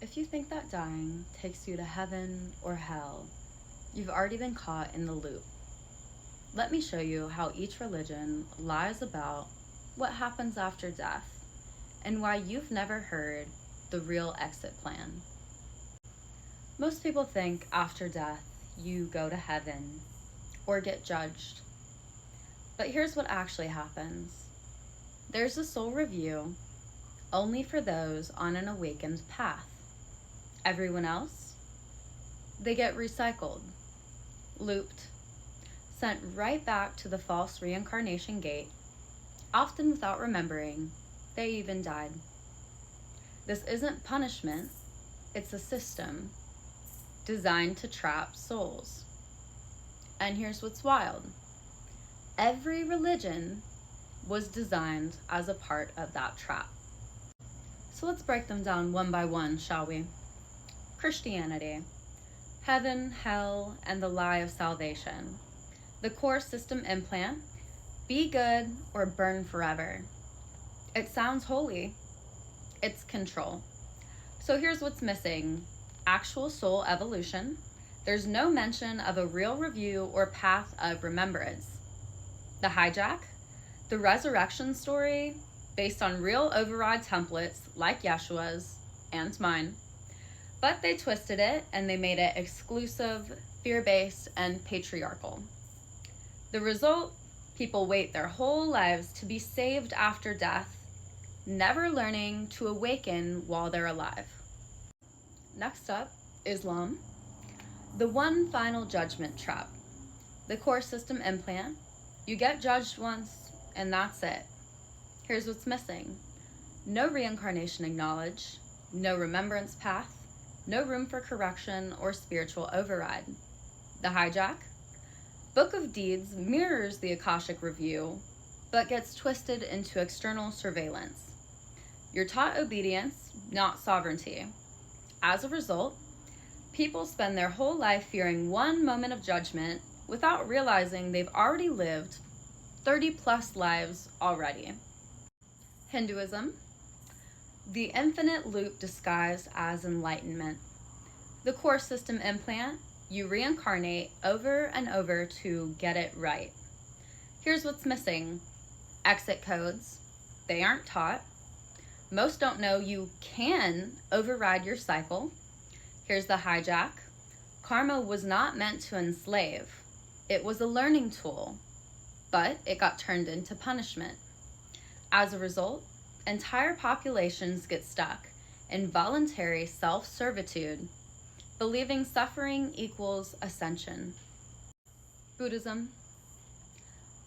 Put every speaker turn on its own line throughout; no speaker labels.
If you think that dying takes you to heaven or hell, you've already been caught in the loop. Let me show you how each religion lies about what happens after death and why you've never heard the real exit plan. Most people think after death you go to heaven or get judged. But here's what actually happens. There's a soul review only for those on an awakened path. Everyone else, they get recycled, looped, sent right back to the false reincarnation gate, often without remembering they even died. This isn't punishment, it's a system designed to trap souls. And here's what's wild. Every religion was designed as a part of that trap. So let's break them down one by one, shall we? Christianity, heaven, hell, and the lie of salvation. The core system implant, be good or burn forever. It sounds holy. It's control. So here's what's missing. Actual soul evolution. There's no mention of a real review or path of remembrance. The hijack, the resurrection story based on real override templates like Yeshua's and mine, but they twisted it and they made it exclusive, fear-based, and patriarchal. The result, people wait their whole lives to be saved after death, never learning to awaken while they're alive. Next up, Islam. The one final judgment trap. The core system implant. You get judged once, and that's it. Here's what's missing. No reincarnation acknowledged, no remembrance path, no room for correction or spiritual override. The hijack. Book of Deeds mirrors the Akashic Review, but gets twisted into external surveillance. You're taught obedience, not sovereignty. As a result, people spend their whole life fearing one moment of judgment without realizing they've already lived 30 plus lives already. Hinduism, the infinite loop disguised as enlightenment. The core system implant, you reincarnate over and over to get it right. Here's what's missing. Exit codes, they aren't taught. Most don't know you can override your cycle. Here's the hijack. Karma was not meant to enslave. It was a learning tool, but it got turned into punishment. As a result, entire populations get stuck in voluntary self-servitude, believing suffering equals ascension. Buddhism,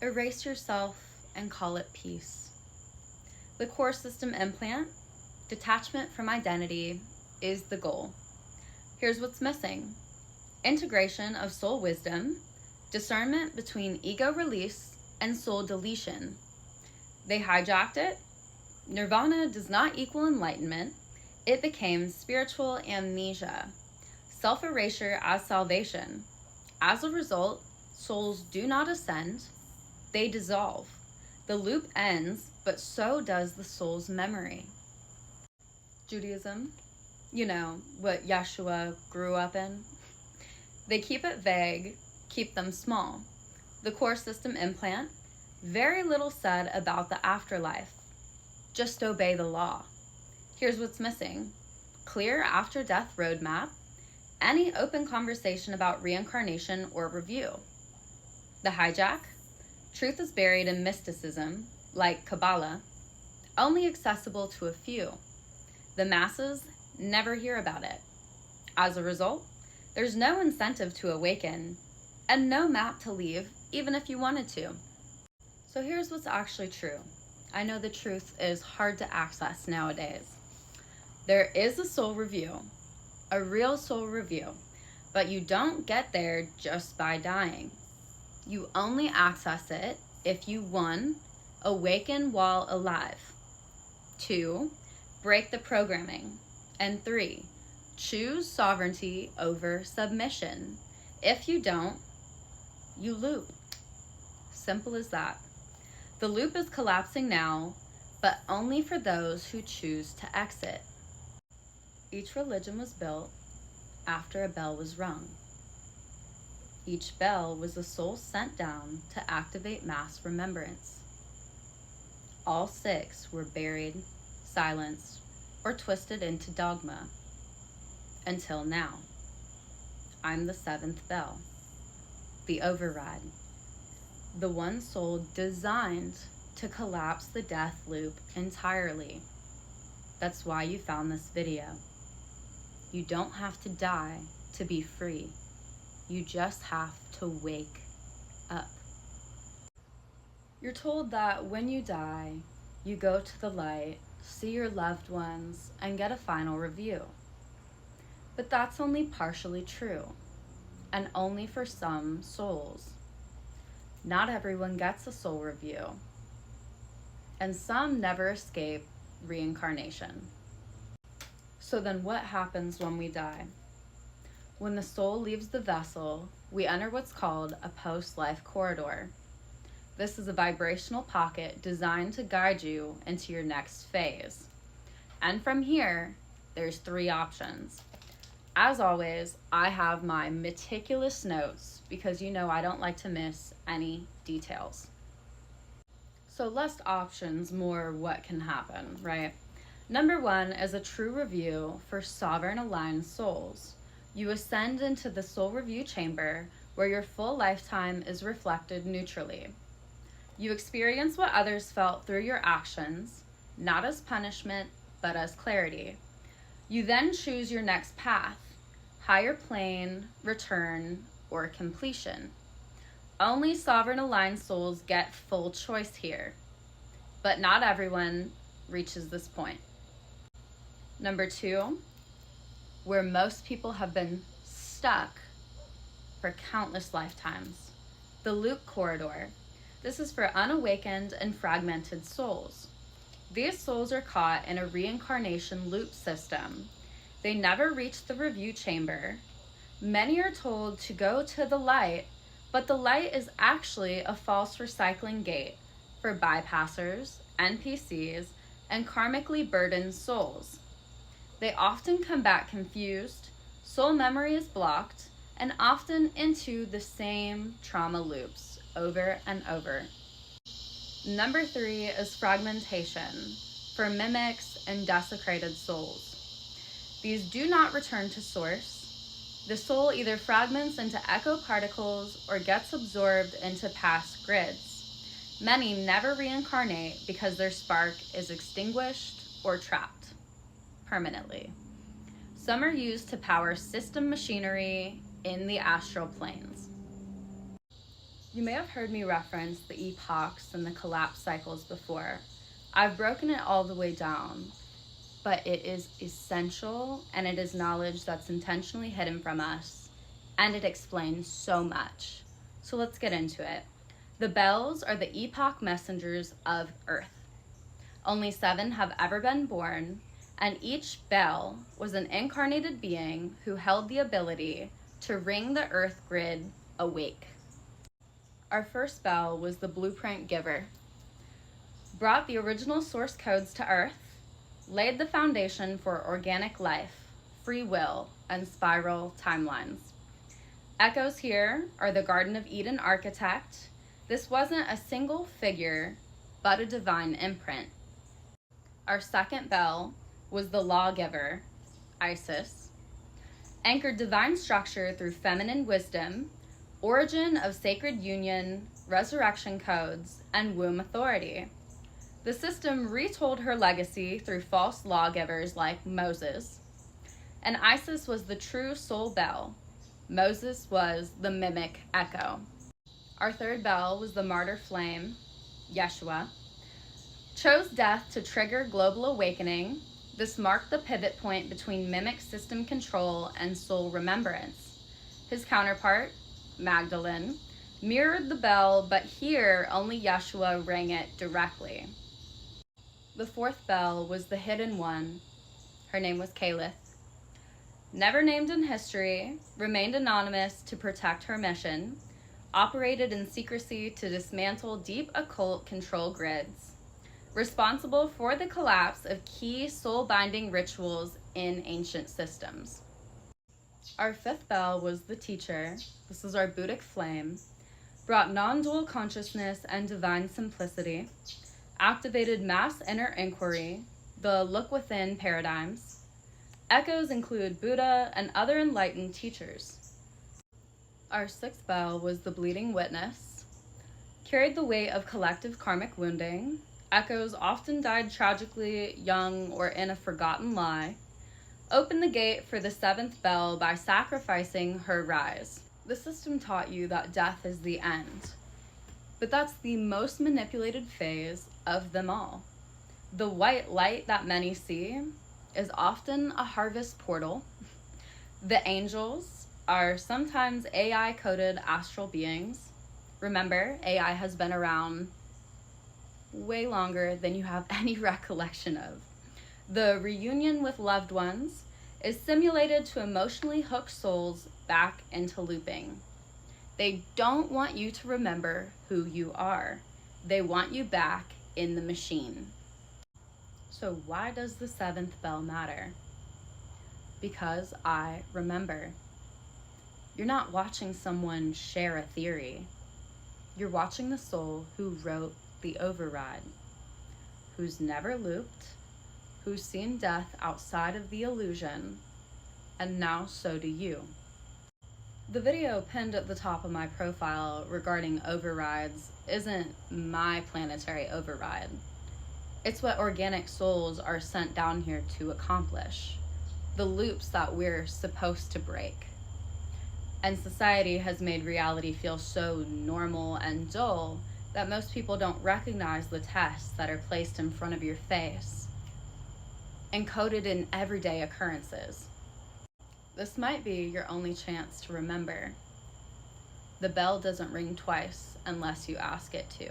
erase yourself and call it peace. The core system implant, detachment from identity, is the goal. Here's what's missing. Integration of soul wisdom, discernment between ego release and soul deletion. They hijacked it. Nirvana does not equal enlightenment. It became spiritual amnesia, self-erasure as salvation. As a result, souls do not ascend, they dissolve. The loop ends, but so does the soul's memory. Judaism, you know, what Yeshua grew up in. They keep it vague, keep them small. The core system implant, very little said about the afterlife. Just obey the law. Here's what's missing. Clear after-death roadmap, any open conversation about reincarnation or review. The hijack, truth is buried in mysticism, like Kabbalah, only accessible to a few. The masses never hear about it. As a result, there's no incentive to awaken and no map to leave, even if you wanted to. So here's what's actually true. I know the truth is hard to access nowadays. There is a soul review, a real soul review, but you don't get there just by dying. You only access it if you 1, awaken while alive, 2, break the programming, and 3, choose sovereignty over submission. If you don't, you loop. Simple as that. The loop is collapsing now, but only for those who choose to exit. Each religion was built after a bell was rung. Each bell was a soul sent down to activate mass remembrance. All 6 were buried, silenced, or twisted into dogma. Until now. I'm the 7th bell, the override, the one soul designed to collapse the death loop entirely. That's why you found this video. You don't have to die to be free. You just have to wake up. You're told that when you die, you go to the light, see your loved ones, and get a final review. But that's only partially true, and only for some souls. Not everyone gets a soul review, and some never escape reincarnation. So then what happens when we die? When the soul leaves the vessel, we enter what's called a post-life corridor. This is a vibrational pocket designed to guide you into your next phase. And from here, there's 3 options. As always, I have my meticulous notes because you know I don't like to miss any details. So less options, more what can happen, right? Number 1 is a true review for sovereign aligned souls. You ascend into the soul review chamber where your full lifetime is reflected neutrally. You experience what others felt through your actions, not as punishment, but as clarity. You then choose your next path, higher plane, return, or completion. Only sovereign aligned souls get full choice here, but not everyone reaches this point. Number 2, where most people have been stuck for countless lifetimes, the loop corridor. This is for unawakened and fragmented souls. These souls are caught in a reincarnation loop system. They never reach the review chamber. Many are told to go to the light, but the light is actually a false recycling gate for bypassers, NPCs, and karmically burdened souls. They often come back confused, soul memory is blocked, and often into the same trauma loops over and over. Number 3 is fragmentation for mimics and desecrated souls. These do not return to source. The soul either fragments into echo particles or gets absorbed into past grids. Many never reincarnate because their spark is extinguished or trapped permanently. Some are used to power system machinery in the astral planes. You may have heard me reference the epochs and the collapse cycles before. I've broken it all the way down, but it is essential and it is knowledge that's intentionally hidden from us, and it explains so much. So let's get into it. The bells are the epoch messengers of Earth. Only 7 have ever been born, and each bell was an incarnated being who held the ability to ring the Earth grid awake. Our first bell was the blueprint giver, brought the original source codes to Earth, laid the foundation for organic life, free will, and spiral timelines. Echoes here are the Garden of Eden architect. This wasn't a single figure, but a divine imprint. Our second bell was the lawgiver, Isis, anchored divine structure through feminine wisdom, origin of sacred union, resurrection codes, and womb authority. The system retold her legacy through false lawgivers like Moses. And Isis was the true soul bell. Moses was the mimic echo. Our third bell was the martyr flame, Yeshua. Chose death to trigger global awakening. This marked the pivot point between mimic system control and soul remembrance. His counterpart, Magdalene, mirrored the bell, but here only Yeshua rang it directly. The fourth bell was the hidden one. Her name was Caliph. Never named in history, remained anonymous to protect her mission, operated in secrecy to dismantle deep occult control grids, responsible for the collapse of key soul-binding rituals in ancient systems. Our fifth bell was the teacher. This is our Buddhic flame. Brought non-dual consciousness and divine simplicity. Activated mass inner inquiry, the look within paradigms. Echoes include Buddha and other enlightened teachers. Our sixth bell was the bleeding witness. Carried the weight of collective karmic wounding. Echoes often died tragically, young, or in a forgotten lie. Opened the gate for the seventh bell by sacrificing her rise. The system taught you that death is the end, but that's the most manipulated phase of them all. The white light that many see is often a harvest portal. The angels are sometimes AI-coded astral beings. Remember, AI has been around way longer than you have any recollection of. The reunion with loved ones is simulated to emotionally hook souls back into looping. They don't want you to remember who you are. They want you back in the machine. So why does the seventh bell matter? Because I remember. You're not watching someone share a theory. You're watching the soul who wrote the override, who's never looped, who's seen death outside of the illusion, and now so do you. The video pinned at the top of my profile regarding overrides isn't my planetary override. It's what organic souls are sent down here to accomplish, the loops that we're supposed to break. And society has made reality feel so normal and dull that most people don't recognize the tests that are placed in front of your face, encoded in everyday occurrences. This might be your only chance to remember. The bell doesn't ring twice unless you ask it to.